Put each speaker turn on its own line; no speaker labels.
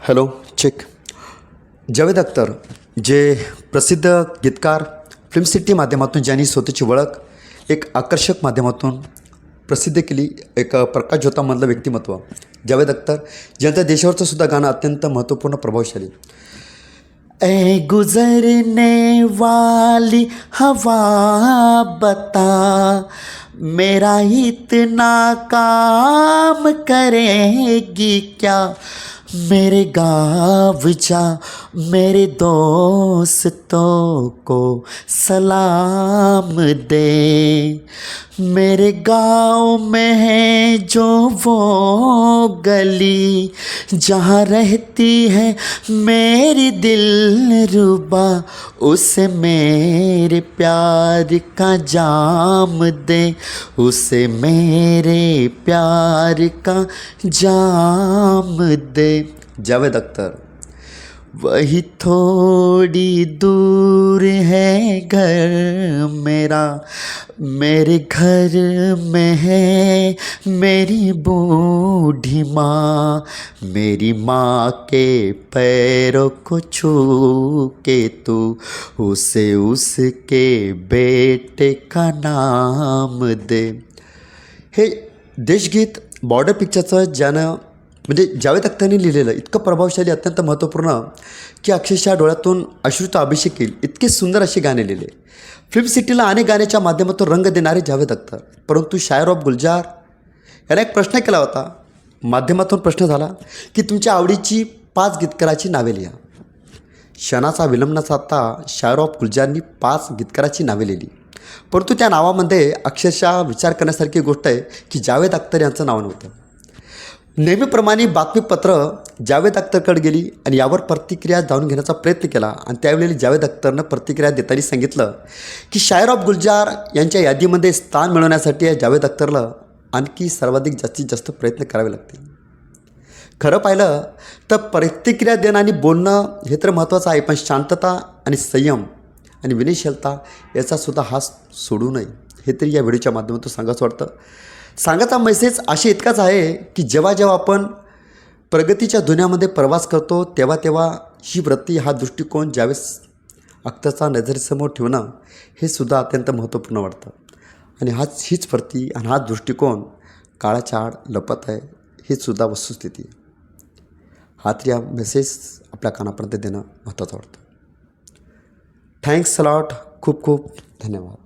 Hello check. Javed Akhtar जे प्रसिद्ध गीतकार फिल्म सिटी माध्यमातून ज्यांनी स्वतःची ओळख एक आकर्षक माध्यमातून प्रसिद्ध केली, एक प्रकाश ज्योतामधलं व्यक्तिमत्व जावेद अख्तर, ज्यांचं देशावरचं सुद्धा गाणं अत्यंत महत्त्वपूर्ण प्रभावशाली.
ऐ गुजरने वाली हवा बता, मेरा इतना काम करेगी क्या. मेरे गाँव जा, मेरे दोस्तों को सलाम दे. मेरे गाँव में है जो वो गली, जहाँ रहती है मेरी दिलरुबा, उसे मेरे प्यार का जाम दे, उसे मेरे प्यार का जाम दे.
जावेद अख्तर.
वही थोड़ी दूर है घर मेरा, मेरे घर में है मेरी बूढ़ी माँ. मेरी माँ के पैरों को छू के तू उसे उसके बेटे का नाम दे.
हे देशगीत बॉर्डर पिक्चरचं ज्यानं म्हणजे जावेद अख्तरने लिहिलेलं इतकं प्रभावशाली, अत्यंत महत्त्वपूर्ण की अक्षरशः डोळ्यातून अश्रूचा अभिषेक येईल इतके सुंदर असे गाणे लिहिले. फिल्म सिटीला अनेक गाण्याच्या माध्यमातून रंग देणारे जावेद अख्तर. परंतु शायर ऑफ गुलजार याने एक प्रश्न केला होता, माध्यमातून प्रश्न झाला की तुमच्या आवडीची 5 गीतकाराची नावे लिहा. क्षणाचा विलंब न साधता शायर ऑफ गुलजारनी 5 गीतकाराची नावे लिहिली. परंतु त्या नावामध्ये अक्षरशः विचार करण्यासारखी गोष्ट आहे की जावेद अख्तर यांचं नाव नव्हतं. नेहमीप्रमाणे बातमीपत्र जावेद अख्तरकडे गेली आणि यावर प्रतिक्रिया जाणून घेण्याचा प्रयत्न केला. आणि त्यावेळी जावेद अख्तरनं प्रतिक्रिया देताना सांगितलं की शायर ऑफ गुलजार यांच्या यादीमध्ये स्थान मिळवण्यासाठी जावेद अख्तरला आणखी सर्वाधिक जास्तीत जास्त प्रयत्न करावे लागतील. खरं पाहिलं तर प्रतिक्रिया देणं आणि बोलणं हे तर महत्त्वाचं आहे, पण शांतता आणि संयम आणि विनयशीलता याचासुद्धा हात सोडू नये, हे तरी या व्हिडिओच्या माध्यमातून सांगायचं वाटतं. सांगायचा मेसेज अशी इतकाच आहे की जेव्हा जेव्हा आपण प्रगतीच्या दुनियामध्ये प्रवास करतो तेव्हा तेव्हा ही वृत्ती, हा दृष्टिकोन जावेद अख्तरचा नजरेसमोर ठेवणं हे सुद्धा अत्यंत महत्त्वपूर्ण वाटतं. आणि हीच वृत्ती आणि हाच दृष्टिकोन काळाच्या आड लपत आहे, हेच सुद्धा वस्तुस्थिती. हा तरी हा मेसेज आपल्या कानापर्यंत देणं महत्त्वाचं वाटतं. Thanks a lot. खूप खूप धन्यवाद.